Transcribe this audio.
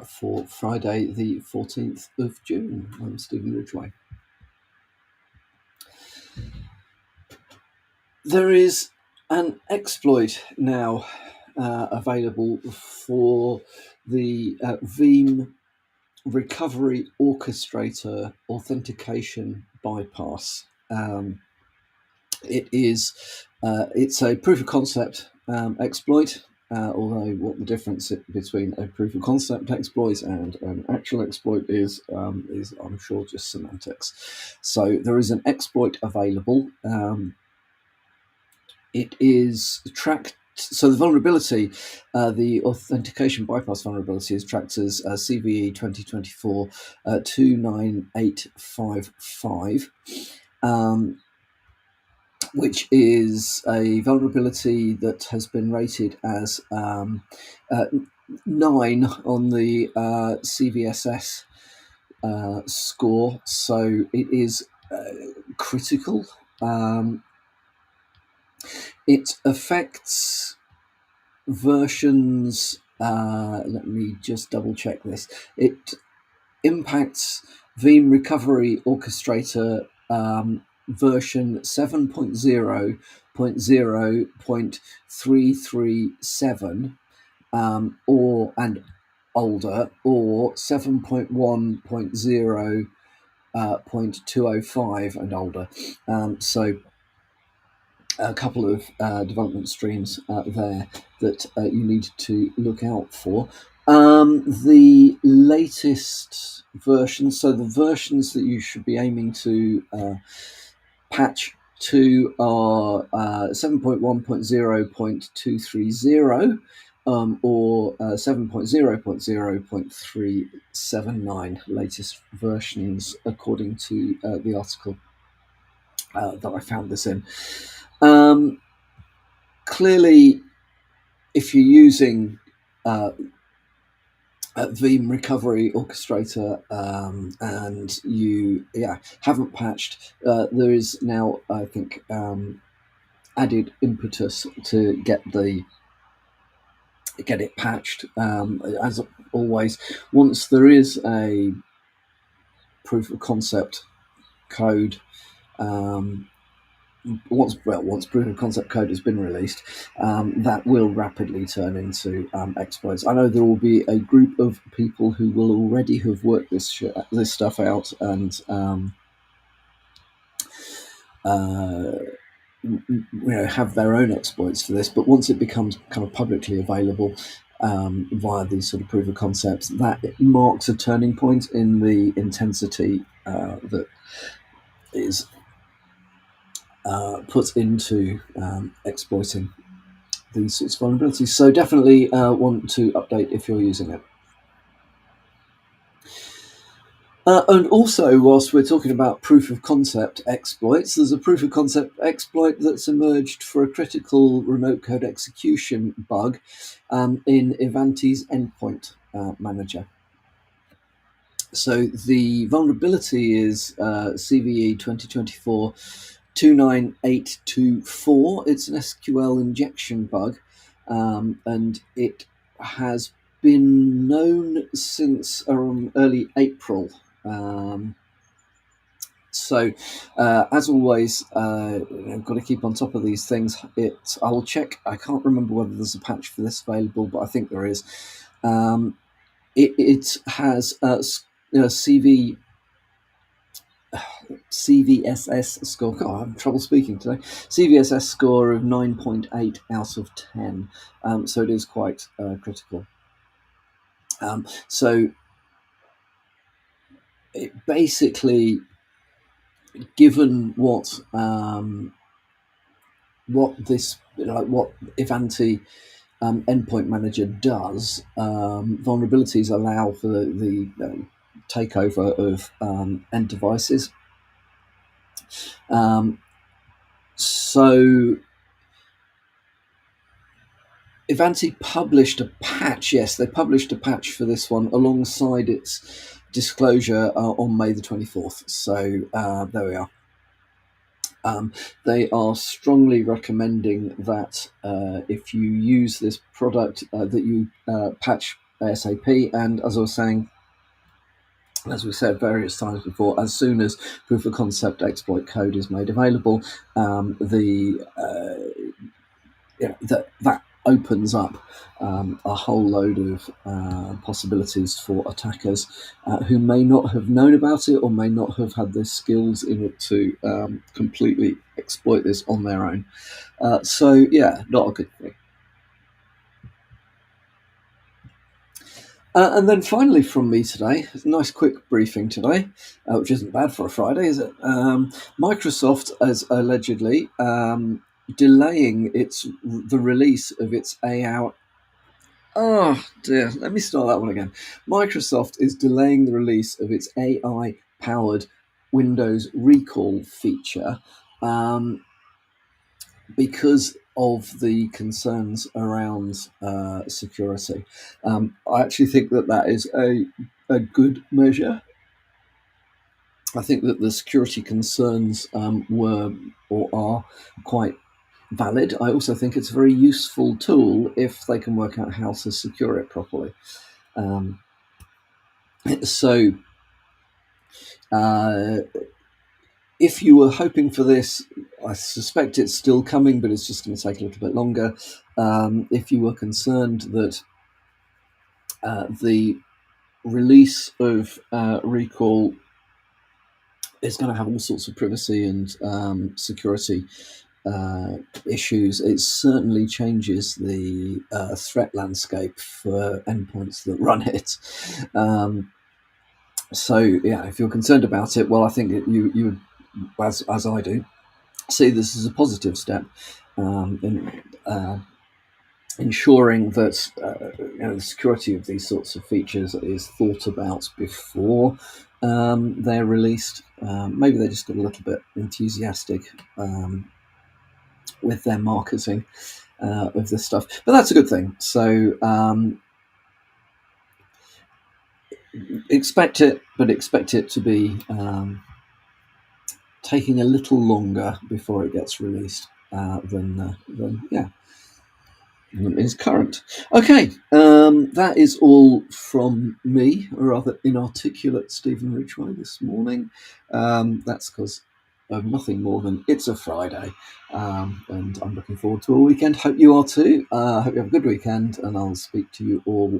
for Friday the 14th of June. I'm Stephen Ridgway. There is an exploit now available for the Veeam Recovery Orchestrator Authentication Bypass. It's a proof of concept exploit. Although what the difference between a proof of concept exploit and an actual exploit is I'm sure just semantics. So there is an exploit available. It is tracked. So the vulnerability, the authentication bypass vulnerability, is tracked as CVE 2024 29855. Which is a vulnerability that has been rated as 9 on the CVSS score. So it is critical. It affects versions. Let me just double check this. It impacts Veeam Recovery Orchestrator version 7.0.0.337 or and older, or 7.1.0.205 and older. So a couple of development streams there that you need to look out for. The latest versions, so the versions that you should be aiming to patch to are 7.1.0.230 or 7.0.0.379, latest versions according to the article that I found this in. Clearly, if you're using Veeam Recovery Orchestrator and you haven't patched, there is now, I think, added impetus to get it patched. As always, once there is a proof of concept code, once proof of concept code has been released, that will rapidly turn into exploits. I know there will be a group of people who will already have worked this stuff out and have their own exploits for this. But once it becomes kind of publicly available via these sort of proof of concepts, that marks a turning point in the intensity that is put into exploiting these sorts of vulnerabilities. So definitely want to update if you're using it. And also, whilst we're talking about proof of concept exploits, there's a proof of concept exploit that's emerged for a critical remote code execution bug in Ivanti's endpoint manager. So the vulnerability is CVE 2024 29824. It's an SQL injection bug, and it has been known since early April. So, as always, I've got to keep on top of these things. I will check. I can't remember whether there's a patch for this available, but I think there is. It has CVSS score. God, I'm having trouble speaking today. CVSS score of 9.8 out of 10. So it is quite critical. So it basically, given what Ivanti endpoint manager does, vulnerabilities allow for the takeover of end devices. So Ivanti published a patch. Yes, they published a patch for this one alongside its disclosure on May the 24th. So there we are. They are strongly recommending that if you use this product, that you patch ASAP. And as I was saying, as we said various times before, as soon as proof of concept exploit code is made available, that opens up a whole load of possibilities for attackers who may not have known about it or may not have had the skills in it to completely exploit this on their own. So yeah, not a good thing. And then finally from me today, a nice quick briefing today, which isn't bad for a Friday, is it? Microsoft is allegedly delaying the release of its AI. Oh dear, let me start that one again. Microsoft is delaying the release of its AI-powered Windows Recall feature because of the concerns around security. I actually think that is a good measure. I think that the security concerns were or are quite valid. I also think it's a very useful tool if they can work out how to secure it properly. So if you were hoping for this, I suspect it's still coming, but it's just going to take a little bit longer. If you were concerned that the release of Recall is going to have all sorts of privacy and security issues, it certainly changes the threat landscape for endpoints that run it. So yeah, if you're concerned about it, well, I think you would, as I do, see this as a positive step in ensuring that the security of these sorts of features is thought about before they're released. Maybe they just got a little bit enthusiastic with their marketing of this stuff, but that's a good thing. So expect it, but expect it to be taking a little longer before it gets released than is current. Okay, that is all from me, a rather inarticulate Stephen Ridgway this morning. That's because of nothing more than it's a Friday, and I'm looking forward to a weekend. Hope you are too. Hope you have a good weekend, and I'll speak to you all